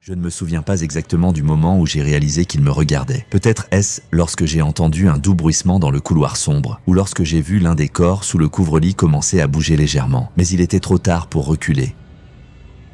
Je ne me souviens pas exactement du moment où j'ai réalisé qu'il me regardait. Peut-être est-ce lorsque j'ai entendu un doux bruissement dans le couloir sombre, ou lorsque j'ai vu l'un des corps sous le couvre-lit commencer à bouger légèrement. Mais il était trop tard pour reculer.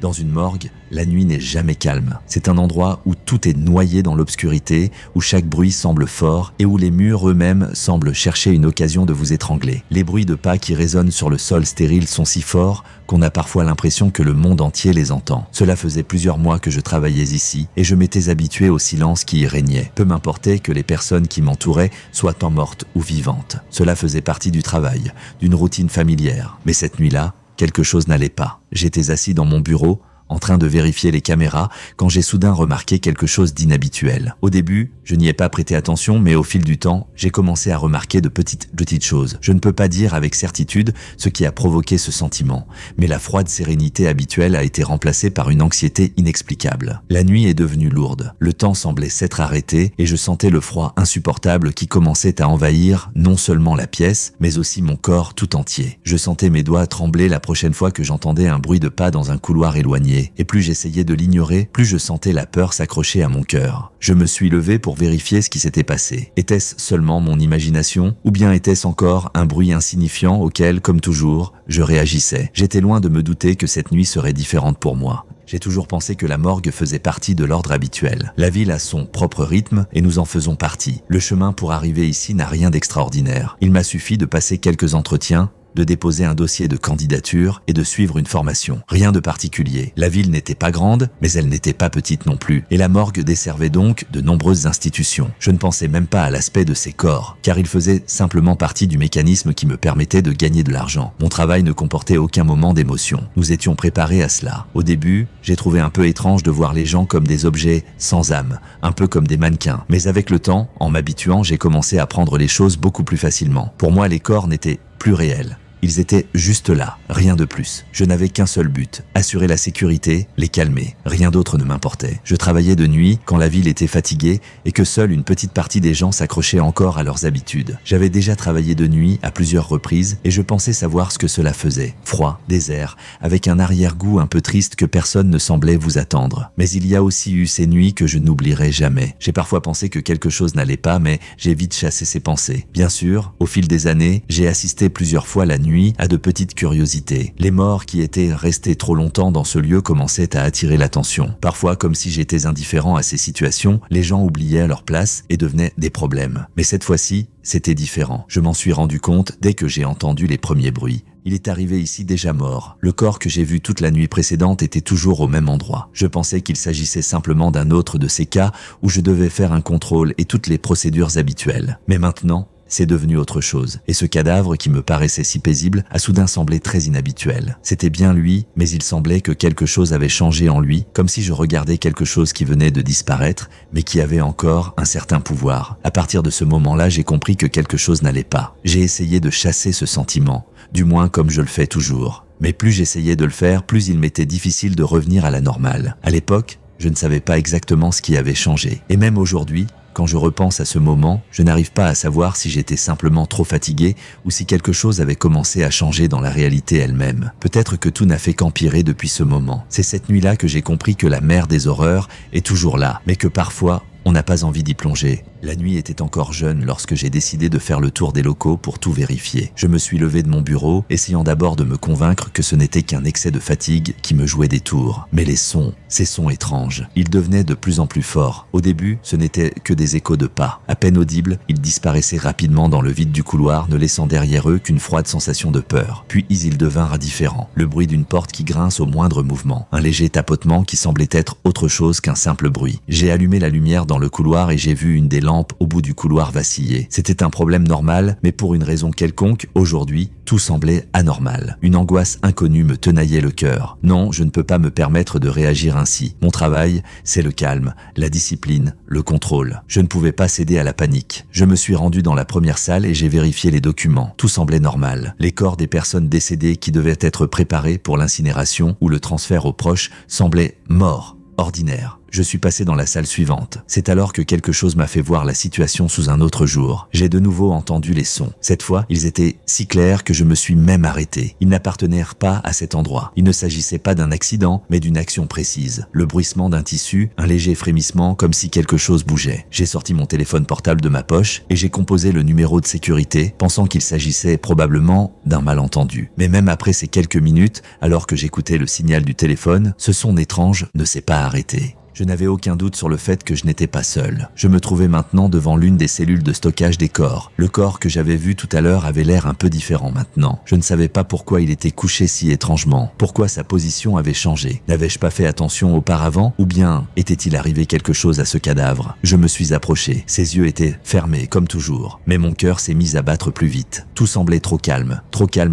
Dans une morgue, la nuit n'est jamais calme. C'est un endroit où tout est noyé dans l'obscurité, où chaque bruit semble fort et où les murs eux-mêmes semblent chercher une occasion de vous étrangler. Les bruits de pas qui résonnent sur le sol stérile sont si forts qu'on a parfois l'impression que le monde entier les entend. Cela faisait plusieurs mois que je travaillais ici et je m'étais habitué au silence qui y régnait. Peu m'importait que les personnes qui m'entouraient soient mortes ou vivantes. Cela faisait partie du travail, d'une routine familière. Mais cette nuit-là, quelque chose n'allait pas. J'étais assis dans mon bureau, en train de vérifier les caméras, quand j'ai soudain remarqué quelque chose d'inhabituel. Au début, je n'y ai pas prêté attention, mais au fil du temps, j'ai commencé à remarquer de petites choses. Je ne peux pas dire avec certitude ce qui a provoqué ce sentiment, mais la froide sérénité habituelle a été remplacée par une anxiété inexplicable. La nuit est devenue lourde, le temps semblait s'être arrêté et je sentais le froid insupportable qui commençait à envahir non seulement la pièce, mais aussi mon corps tout entier. Je sentais mes doigts trembler la prochaine fois que j'entendais un bruit de pas dans un couloir éloigné. Et plus j'essayais de l'ignorer, plus je sentais la peur s'accrocher à mon cœur. Je me suis levé pour vérifier ce qui s'était passé. Était-ce seulement mon imagination, ou bien était-ce encore un bruit insignifiant auquel, comme toujours, je réagissais? J'étais loin de me douter que cette nuit serait différente pour moi. J'ai toujours pensé que la morgue faisait partie de l'ordre habituel. La ville a son propre rythme et nous en faisons partie. Le chemin pour arriver ici n'a rien d'extraordinaire. Il m'a suffi de passer quelques entretiens, de déposer un dossier de candidature et de suivre une formation. Rien de particulier. La ville n'était pas grande, mais elle n'était pas petite non plus. Et la morgue desservait donc de nombreuses institutions. Je ne pensais même pas à l'aspect de ces corps, car il faisait simplement partie du mécanisme qui me permettait de gagner de l'argent. Mon travail ne comportait aucun moment d'émotion. Nous étions préparés à cela. Au début, j'ai trouvé un peu étrange de voir les gens comme des objets sans âme, un peu comme des mannequins. Mais avec le temps, en m'habituant, j'ai commencé à prendre les choses beaucoup plus facilement. Pour moi, les corps n'étaient plus réels. Ils étaient juste là, rien de plus. Je n'avais qu'un seul but, assurer la sécurité, les calmer. Rien d'autre ne m'importait. Je travaillais de nuit, quand la ville était fatiguée et que seule une petite partie des gens s'accrochaient encore à leurs habitudes. J'avais déjà travaillé de nuit à plusieurs reprises et je pensais savoir ce que cela faisait. Froid, désert, avec un arrière-goût un peu triste que personne ne semblait vous attendre. Mais il y a aussi eu ces nuits que je n'oublierai jamais. J'ai parfois pensé que quelque chose n'allait pas, mais j'ai vite chassé ces pensées. Bien sûr, au fil des années, j'ai assisté plusieurs fois la nuit à de petites curiosités. Les morts qui étaient restés trop longtemps dans ce lieu commençaient à attirer l'attention. Parfois, comme si j'étais indifférent à ces situations, les gens oubliaient leur place et devenaient des problèmes. Mais cette fois-ci, c'était différent. Je m'en suis rendu compte dès que j'ai entendu les premiers bruits. Il est arrivé ici déjà mort. Le corps que j'ai vu toute la nuit précédente était toujours au même endroit. Je pensais qu'il s'agissait simplement d'un autre de ces cas où je devais faire un contrôle et toutes les procédures habituelles. Mais maintenant, c'est devenu autre chose. Et ce cadavre qui me paraissait si paisible a soudain semblé très inhabituel. C'était bien lui, mais il semblait que quelque chose avait changé en lui, comme si je regardais quelque chose qui venait de disparaître, mais qui avait encore un certain pouvoir. À partir de ce moment-là, j'ai compris que quelque chose n'allait pas. J'ai essayé de chasser ce sentiment, du moins comme je le fais toujours. Mais plus j'essayais de le faire, plus il m'était difficile de revenir à la normale. À l'époque, je ne savais pas exactement ce qui avait changé. Et même aujourd'hui, quand je repense à ce moment, je n'arrive pas à savoir si j'étais simplement trop fatigué ou si quelque chose avait commencé à changer dans la réalité elle-même. Peut-être que tout n'a fait qu'empirer depuis ce moment. C'est cette nuit-là que j'ai compris que la mer des horreurs est toujours là, mais que parfois, on n'a pas envie d'y plonger. La nuit était encore jeune lorsque j'ai décidé de faire le tour des locaux pour tout vérifier. Je me suis levé de mon bureau, essayant d'abord de me convaincre que ce n'était qu'un excès de fatigue qui me jouait des tours. Mais les sons, ces sons étranges, ils devenaient de plus en plus forts. Au début, ce n'étaient que des échos de pas. À peine audibles, ils disparaissaient rapidement dans le vide du couloir, ne laissant derrière eux qu'une froide sensation de peur. Puis ils devinrent différents. Le bruit d'une porte qui grince au moindre mouvement. Un léger tapotement qui semblait être autre chose qu'un simple bruit. J'ai allumé la lumière dans le couloir et j'ai vu une des lampes au bout du couloir vaciller. C'était un problème normal, mais pour une raison quelconque, aujourd'hui, tout semblait anormal. Une angoisse inconnue me tenaillait le cœur. Non, je ne peux pas me permettre de réagir ainsi. Mon travail, c'est le calme, la discipline, le contrôle. Je ne pouvais pas céder à la panique. Je me suis rendu dans la première salle et j'ai vérifié les documents. Tout semblait normal. Les corps des personnes décédées qui devaient être préparés pour l'incinération ou le transfert aux proches semblaient morts. Ordinaire. Je suis passé dans la salle suivante. C'est alors que quelque chose m'a fait voir la situation sous un autre jour. J'ai de nouveau entendu les sons. Cette fois, ils étaient si clairs que je me suis même arrêté. Ils n'appartenaient pas à cet endroit. Il ne s'agissait pas d'un accident, mais d'une action précise. Le bruissement d'un tissu, un léger frémissement comme si quelque chose bougeait. J'ai sorti mon téléphone portable de ma poche et j'ai composé le numéro de sécurité, pensant qu'il s'agissait probablement d'un malentendu. Mais même après ces quelques minutes, alors que j'écoutais le signal du téléphone, ce son étrange ne s'est pas arrêté. Je n'avais aucun doute sur le fait que je n'étais pas seul. Je me trouvais maintenant devant l'une des cellules de stockage des corps. Le corps que j'avais vu tout à l'heure avait l'air un peu différent maintenant. Je ne savais pas pourquoi il était couché si étrangement, pourquoi sa position avait changé. N'avais-je pas fait attention auparavant ou bien était-il arrivé quelque chose à ce cadavre? Je me suis approché. Ses yeux étaient fermés comme toujours, mais mon cœur s'est mis à battre plus vite. Tout semblait trop calme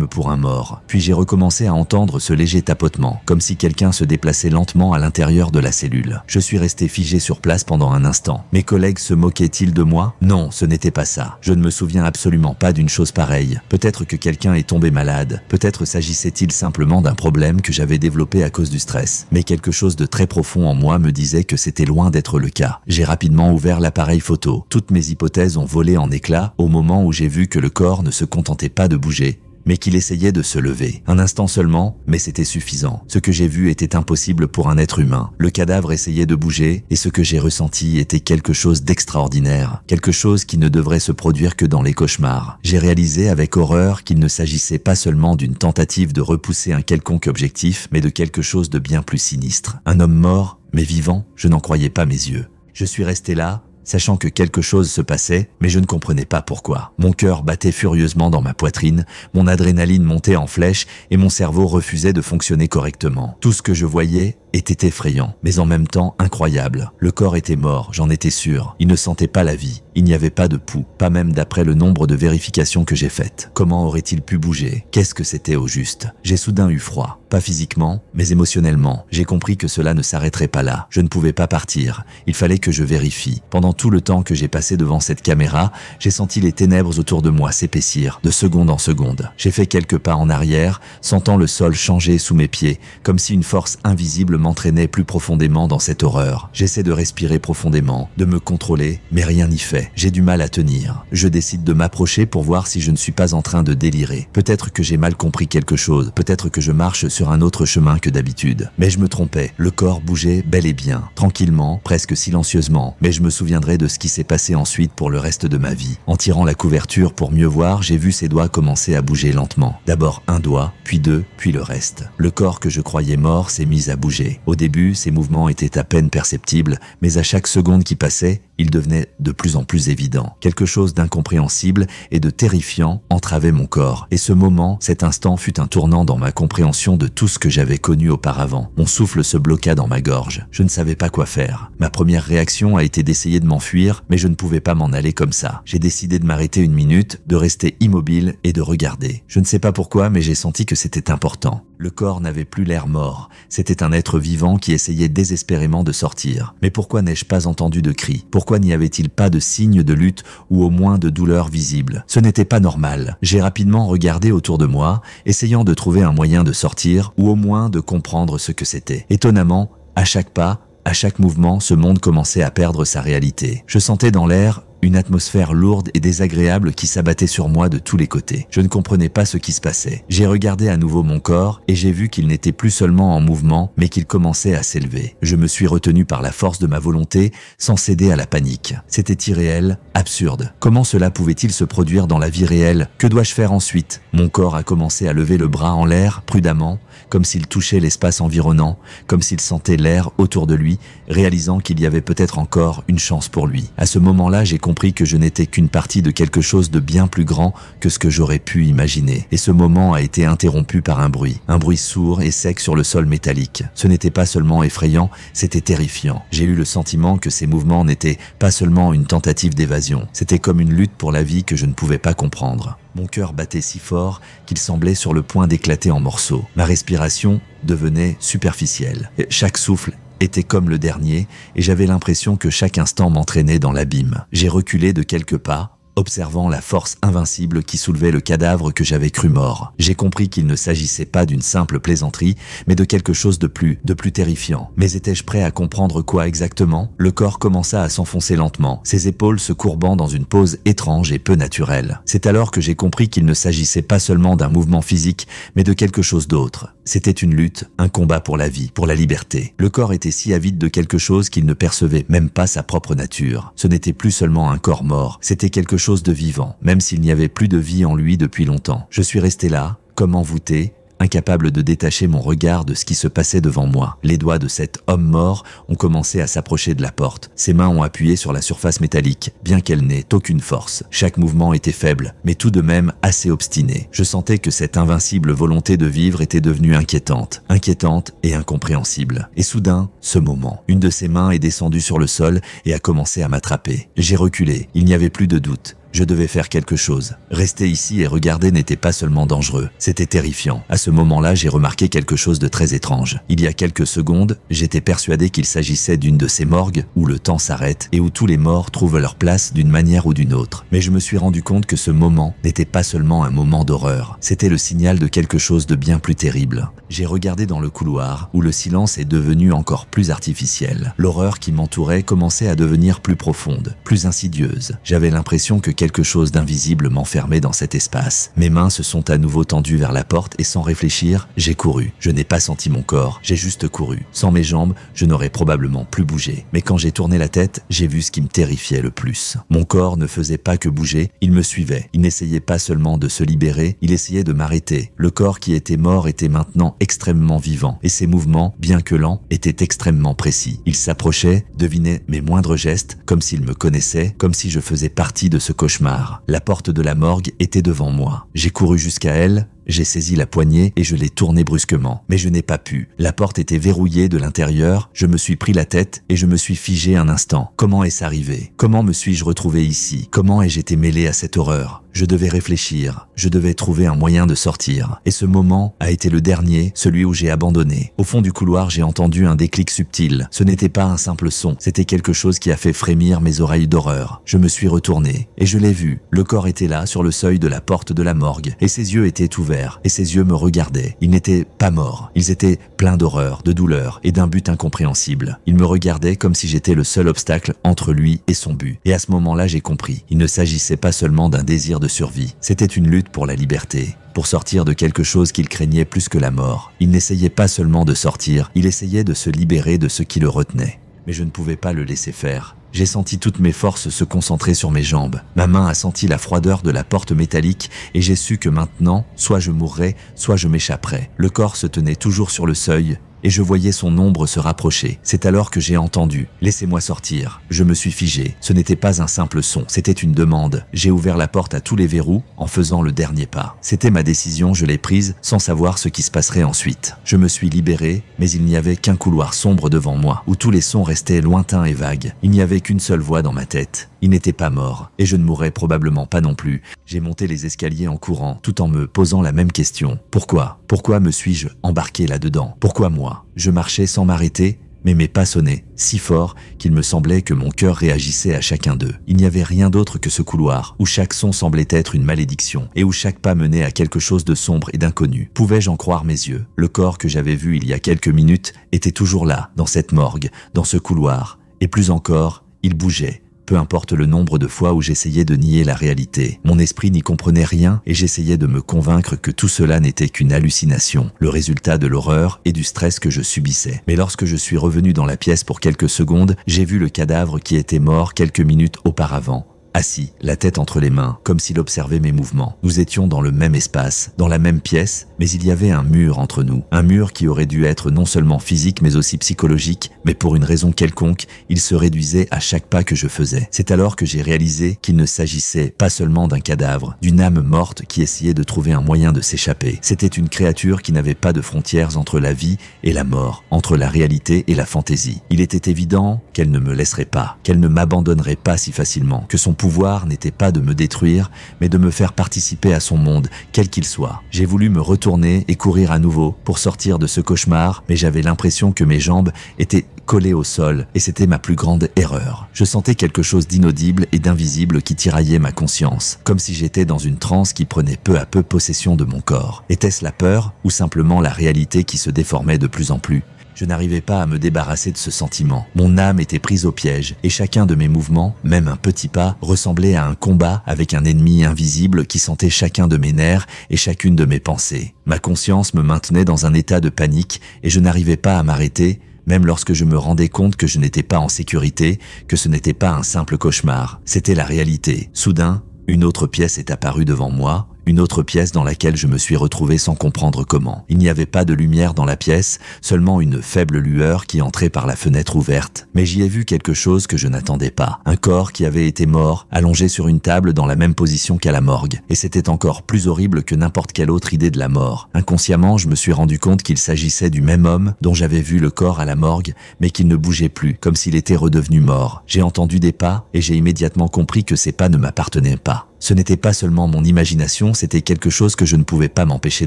pour un mort. Puis j'ai recommencé à entendre ce léger tapotement, comme si quelqu'un se déplaçait lentement à l'intérieur de la cellule. Je suis resté figé sur place pendant un instant. Mes collègues se moquaient-ils de moi? Non, ce n'était pas ça. Je ne me souviens absolument pas d'une chose pareille. Peut-être que quelqu'un est tombé malade. Peut-être s'agissait-il simplement d'un problème que j'avais développé à cause du stress. Mais quelque chose de très profond en moi me disait que c'était loin d'être le cas. J'ai rapidement ouvert l'appareil photo. Toutes mes hypothèses ont volé en éclats au moment où j'ai vu que le corps ne se contentait pas de bouger, mais qu'il essayait de se lever. Un instant seulement, mais c'était suffisant. Ce que j'ai vu était impossible pour un être humain. Le cadavre essayait de bouger, et ce que j'ai ressenti était quelque chose d'extraordinaire. Quelque chose qui ne devrait se produire que dans les cauchemars. J'ai réalisé avec horreur qu'il ne s'agissait pas seulement d'une tentative de repousser un quelconque objectif, mais de quelque chose de bien plus sinistre. Un homme mort, mais vivant, je n'en croyais pas mes yeux. Je suis resté là, sachant que quelque chose se passait, mais je ne comprenais pas pourquoi. Mon cœur battait furieusement dans ma poitrine, mon adrénaline montait en flèche et mon cerveau refusait de fonctionner correctement. Tout ce que je voyais était effrayant, mais en même temps incroyable. Le corps était mort, j'en étais sûr. Il ne sentait pas la vie. Il n'y avait pas de pouls, pas même d'après le nombre de vérifications que j'ai faites. Comment aurait-il pu bouger? Qu'est-ce que c'était au juste? J'ai soudain eu froid. Pas physiquement, mais émotionnellement. J'ai compris que cela ne s'arrêterait pas là. Je ne pouvais pas partir. Il fallait que je vérifie. Pendant tout le temps que j'ai passé devant cette caméra, j'ai senti les ténèbres autour de moi s'épaissir, de seconde en seconde. J'ai fait quelques pas en arrière, sentant le sol changer sous mes pieds, comme si une force invisible m'entraînait plus profondément dans cette horreur. J'essaie de respirer profondément, de me contrôler, mais rien n'y fait. J'ai du mal à tenir. Je décide de m'approcher pour voir si je ne suis pas en train de délirer. Peut-être que j'ai mal compris quelque chose, peut-être que je marche sur un autre chemin que d'habitude. Mais je me trompais. Le corps bougeait bel et bien, tranquillement, presque silencieusement, mais je me souviendrai de ce qui s'est passé ensuite pour le reste de ma vie. En tirant la couverture pour mieux voir, j'ai vu ses doigts commencer à bouger lentement. D'abord un doigt, puis deux, puis le reste. Le corps que je croyais mort s'est mis à bouger. Au début, ses mouvements étaient à peine perceptibles, mais à chaque seconde qui passait, il devenait de plus en plus évident. Quelque chose d'incompréhensible et de terrifiant entravait mon corps. Et ce moment, cet instant fut un tournant dans ma compréhension de tout ce que j'avais connu auparavant. Mon souffle se bloqua dans ma gorge. Je ne savais pas quoi faire. Ma première réaction a été d'essayer de m'enfuir, mais je ne pouvais pas m'en aller comme ça. J'ai décidé de m'arrêter une minute, de rester immobile et de regarder. Je ne sais pas pourquoi, mais j'ai senti que c'était important. Le corps n'avait plus l'air mort. C'était un être vivant qui essayait désespérément de sortir. Mais pourquoi n'ai-je pas entendu de cris? Pourquoi n'y avait-il pas de signe de lutte ou au moins de douleur visible? Ce n'était pas normal. J'ai rapidement regardé autour de moi, essayant de trouver un moyen de sortir ou au moins de comprendre ce que c'était. Étonnamment, à chaque pas, à chaque mouvement, ce monde commençait à perdre sa réalité. Je sentais dans l'air une atmosphère lourde et désagréable qui s'abattait sur moi de tous les côtés. Je ne comprenais pas ce qui se passait. J'ai regardé à nouveau mon corps et j'ai vu qu'il n'était plus seulement en mouvement, mais qu'il commençait à s'élever. Je me suis retenu par la force de ma volonté, sans céder à la panique. C'était irréel, absurde. Comment cela pouvait-il se produire dans la vie réelle? Que dois-je faire ensuite? Mon corps a commencé à lever le bras en l'air, prudemment, comme s'il touchait l'espace environnant, comme s'il sentait l'air autour de lui, réalisant qu'il y avait peut-être encore une chance pour lui. À ce moment-là, j'ai compris que je n'étais qu'une partie de quelque chose de bien plus grand que ce que j'aurais pu imaginer. Et ce moment a été interrompu par un bruit sourd et sec sur le sol métallique. Ce n'était pas seulement effrayant, c'était terrifiant. J'ai eu le sentiment que ces mouvements n'étaient pas seulement une tentative d'évasion, c'était comme une lutte pour la vie que je ne pouvais pas comprendre. Mon cœur battait si fort qu'il semblait sur le point d'éclater en morceaux. Ma respiration devenait superficielle. Chaque souffle était comme le dernier et j'avais l'impression que chaque instant m'entraînait dans l'abîme. J'ai reculé de quelques pas, observant la force invincible qui soulevait le cadavre que j'avais cru mort. J'ai compris qu'il ne s'agissait pas d'une simple plaisanterie, mais de quelque chose de plus terrifiant. Mais étais-je prêt à comprendre quoi exactement? Le corps commença à s'enfoncer lentement, ses épaules se courbant dans une pose étrange et peu naturelle. C'est alors que j'ai compris qu'il ne s'agissait pas seulement d'un mouvement physique, mais de quelque chose d'autre. C'était une lutte, un combat pour la vie, pour la liberté. Le corps était si avide de quelque chose qu'il ne percevait même pas sa propre nature. Ce n'était plus seulement un corps mort, c'était quelque chose de vivant, même s'il n'y avait plus de vie en lui depuis longtemps. Je suis resté là, comme envoûté, incapable de détacher mon regard de ce qui se passait devant moi. Les doigts de cet homme mort ont commencé à s'approcher de la porte. Ses mains ont appuyé sur la surface métallique, bien qu'elle n'ait aucune force. Chaque mouvement était faible, mais tout de même assez obstiné. Je sentais que cette invincible volonté de vivre était devenue inquiétante et incompréhensible. Et soudain, ce moment, une de ses mains est descendue sur le sol et a commencé à m'attraper. J'ai reculé, il n'y avait plus de doute. Je devais faire quelque chose. Rester ici et regarder n'était pas seulement dangereux, c'était terrifiant. À ce moment-là, j'ai remarqué quelque chose de très étrange. Il y a quelques secondes, j'étais persuadé qu'il s'agissait d'une de ces morgues où le temps s'arrête et où tous les morts trouvent leur place d'une manière ou d'une autre. Mais je me suis rendu compte que ce moment n'était pas seulement un moment d'horreur, c'était le signal de quelque chose de bien plus terrible. J'ai regardé dans le couloir où le silence est devenu encore plus artificiel. L'horreur qui m'entourait commençait à devenir plus profonde, plus insidieuse. J'avais l'impression que quelque chose d'invisible m'enfermait dans cet espace. Mes mains se sont à nouveau tendues vers la porte et sans réfléchir, j'ai couru. Je n'ai pas senti mon corps, j'ai juste couru. Sans mes jambes, je n'aurais probablement plus bougé. Mais quand j'ai tourné la tête, j'ai vu ce qui me terrifiait le plus. Mon corps ne faisait pas que bouger, il me suivait. Il n'essayait pas seulement de se libérer, il essayait de m'arrêter. Le corps qui était mort était maintenant extrêmement vivant et ses mouvements, bien que lents, étaient extrêmement précis. Il s'approchait, devinait mes moindres gestes, comme s'il me connaissait, comme si je faisais partie de ce cauchemar. La porte de la morgue était devant moi. J'ai couru jusqu'à elle, j'ai saisi la poignée et je l'ai tournée brusquement. Mais je n'ai pas pu. La porte était verrouillée de l'intérieur, je me suis pris la tête et je me suis figé un instant. Comment est-ce arrivé? Comment me suis-je retrouvé ici? Comment ai-je été mêlé à cette horreur? Je devais réfléchir, je devais trouver un moyen de sortir. Et ce moment a été le dernier, celui où j'ai abandonné. Au fond du couloir, j'ai entendu un déclic subtil. Ce n'était pas un simple son, c'était quelque chose qui a fait frémir mes oreilles d'horreur. Je me suis retourné et je l'ai vu. Le corps était là, sur le seuil de la porte de la morgue, et ses yeux étaient ouverts, et ses yeux me regardaient. Ils n'étaient pas morts, ils étaient pleins d'horreur, de douleur et d'un but incompréhensible. Il me regardait comme si j'étais le seul obstacle entre lui et son but. Et à ce moment-là, j'ai compris. Il ne s'agissait pas seulement d'un désir de survie. C'était une lutte pour la liberté, pour sortir de quelque chose qu'il craignait plus que la mort. Il n'essayait pas seulement de sortir, il essayait de se libérer de ce qui le retenait. Mais je ne pouvais pas le laisser faire. J'ai senti toutes mes forces se concentrer sur mes jambes. Ma main a senti la froideur de la porte métallique et j'ai su que maintenant, soit je mourrais, soit je m'échapperais. Le corps se tenait toujours sur le seuil et je voyais son ombre se rapprocher. C'est alors que j'ai entendu « Laissez-moi sortir ». Je me suis figé. Ce n'était pas un simple son, c'était une demande. J'ai ouvert la porte à tous les verrous en faisant le dernier pas. C'était ma décision, je l'ai prise sans savoir ce qui se passerait ensuite. Je me suis libéré, mais il n'y avait qu'un couloir sombre devant moi, où tous les sons restaient lointains et vagues. Il n'y avait qu'une seule voix dans ma tête. Il n'était pas mort, et je ne mourrais probablement pas non plus. J'ai monté les escaliers en courant, tout en me posant la même question. Pourquoi? Pourquoi me suis-je embarqué là-dedans? Pourquoi moi? Je marchais sans m'arrêter, mais mes pas sonnaient si fort qu'il me semblait que mon cœur réagissait à chacun d'eux. Il n'y avait rien d'autre que ce couloir, où chaque son semblait être une malédiction, et où chaque pas menait à quelque chose de sombre et d'inconnu. Pouvais-je en croire mes yeux? Le corps que j'avais vu il y a quelques minutes était toujours là, dans cette morgue, dans ce couloir, et plus encore, il bougeait. Peu importe le nombre de fois où j'essayais de nier la réalité. Mon esprit n'y comprenait rien et j'essayais de me convaincre que tout cela n'était qu'une hallucination, le résultat de l'horreur et du stress que je subissais. Mais lorsque je suis revenu dans la pièce pour quelques secondes, j'ai vu le cadavre qui était mort quelques minutes auparavant. Assis, la tête entre les mains, comme s'il observait mes mouvements. Nous étions dans le même espace, dans la même pièce, mais il y avait un mur entre nous. Un mur qui aurait dû être non seulement physique mais aussi psychologique, mais pour une raison quelconque, il se réduisait à chaque pas que je faisais. C'est alors que j'ai réalisé qu'il ne s'agissait pas seulement d'un cadavre, d'une âme morte qui essayait de trouver un moyen de s'échapper. C'était une créature qui n'avait pas de frontières entre la vie et la mort, entre la réalité et la fantaisie. Il était évident qu'elle ne me laisserait pas, qu'elle ne m'abandonnerait pas si facilement, que son pouvoir pouvoir n'était pas de me détruire, mais de me faire participer à son monde, quel qu'il soit. J'ai voulu me retourner et courir à nouveau pour sortir de ce cauchemar, mais j'avais l'impression que mes jambes étaient collées au sol, et c'était ma plus grande erreur. Je sentais quelque chose d'inaudible et d'invisible qui tiraillait ma conscience, comme si j'étais dans une transe qui prenait peu à peu possession de mon corps. Était-ce la peur ou simplement la réalité qui se déformait de plus en plus ? Je n'arrivais pas à me débarrasser de ce sentiment. Mon âme était prise au piège et chacun de mes mouvements, même un petit pas, ressemblait à un combat avec un ennemi invisible qui sentait chacun de mes nerfs et chacune de mes pensées. Ma conscience me maintenait dans un état de panique et je n'arrivais pas à m'arrêter, même lorsque je me rendais compte que je n'étais pas en sécurité, que ce n'était pas un simple cauchemar. C'était la réalité. Soudain, une autre pièce est apparue devant moi, une autre pièce dans laquelle je me suis retrouvé sans comprendre comment. Il n'y avait pas de lumière dans la pièce, seulement une faible lueur qui entrait par la fenêtre ouverte. Mais j'y ai vu quelque chose que je n'attendais pas. Un corps qui avait été mort, allongé sur une table dans la même position qu'à la morgue. Et c'était encore plus horrible que n'importe quelle autre idée de la mort. Inconsciemment, je me suis rendu compte qu'il s'agissait du même homme dont j'avais vu le corps à la morgue, mais qu'il ne bougeait plus, comme s'il était redevenu mort. J'ai entendu des pas et j'ai immédiatement compris que ces pas ne m'appartenaient pas. Ce n'était pas seulement mon imagination, c'était quelque chose que je ne pouvais pas m'empêcher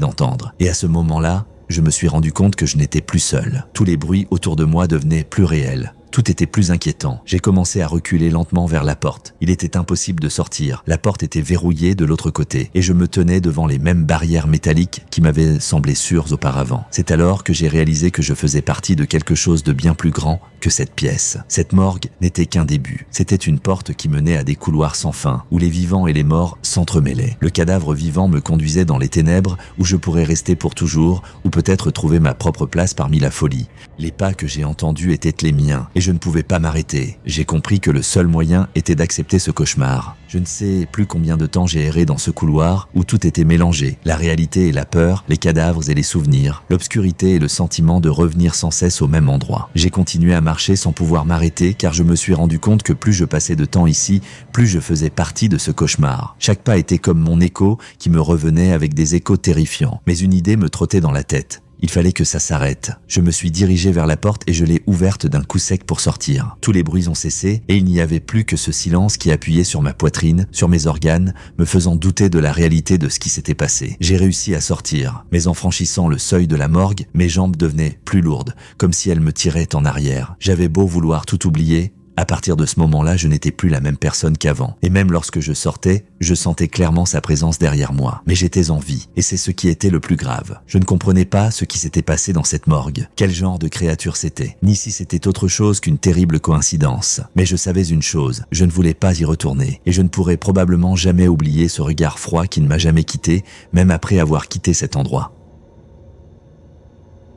d'entendre. Et à ce moment-là, je me suis rendu compte que je n'étais plus seul. Tous les bruits autour de moi devenaient plus réels. Tout était plus inquiétant. J'ai commencé à reculer lentement vers la porte. Il était impossible de sortir. La porte était verrouillée de l'autre côté et je me tenais devant les mêmes barrières métalliques qui m'avaient semblé sûres auparavant. C'est alors que j'ai réalisé que je faisais partie de quelque chose de bien plus grand que cette pièce. Cette morgue n'était qu'un début. C'était une porte qui menait à des couloirs sans fin, où les vivants et les morts s'entremêlaient. Le cadavre vivant me conduisait dans les ténèbres où je pourrais rester pour toujours, ou peut-être trouver ma propre place parmi la folie. Les pas que j'ai entendus étaient les miens, et je ne pouvais pas m'arrêter. J'ai compris que le seul moyen était d'accepter ce cauchemar. Je ne sais plus combien de temps j'ai erré dans ce couloir où tout était mélangé. La réalité et la peur, les cadavres et les souvenirs, l'obscurité et le sentiment de revenir sans cesse au même endroit. J'ai continué à marcher sans pouvoir m'arrêter car je me suis rendu compte que plus je passais de temps ici, plus je faisais partie de ce cauchemar. Chaque pas était comme mon écho qui me revenait avec des échos terrifiants. Mais une idée me trottait dans la tête. Il fallait que ça s'arrête. Je me suis dirigé vers la porte et je l'ai ouverte d'un coup sec pour sortir. Tous les bruits ont cessé et il n'y avait plus que ce silence qui appuyait sur ma poitrine, sur mes organes, me faisant douter de la réalité de ce qui s'était passé. J'ai réussi à sortir, mais en franchissant le seuil de la morgue, mes jambes devenaient plus lourdes, comme si elles me tiraient en arrière. J'avais beau vouloir tout oublier, à partir de ce moment-là, je n'étais plus la même personne qu'avant. Et même lorsque je sortais, je sentais clairement sa présence derrière moi. Mais j'étais en vie, et c'est ce qui était le plus grave. Je ne comprenais pas ce qui s'était passé dans cette morgue. Quel genre de créature c'était, ni si c'était autre chose qu'une terrible coïncidence. Mais je savais une chose, je ne voulais pas y retourner. Et je ne pourrais probablement jamais oublier ce regard froid qui ne m'a jamais quitté, même après avoir quitté cet endroit.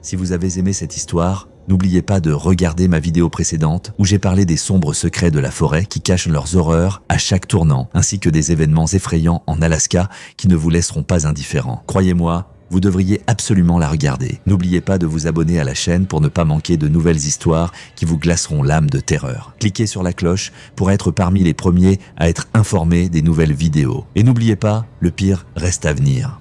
Si vous avez aimé cette histoire, n'oubliez pas de regarder ma vidéo précédente où j'ai parlé des sombres secrets de la forêt qui cachent leurs horreurs à chaque tournant, ainsi que des événements effrayants en Alaska qui ne vous laisseront pas indifférents. Croyez-moi, vous devriez absolument la regarder. N'oubliez pas de vous abonner à la chaîne pour ne pas manquer de nouvelles histoires qui vous glaceront l'âme de terreur. Cliquez sur la cloche pour être parmi les premiers à être informés des nouvelles vidéos. Et n'oubliez pas, le pire reste à venir.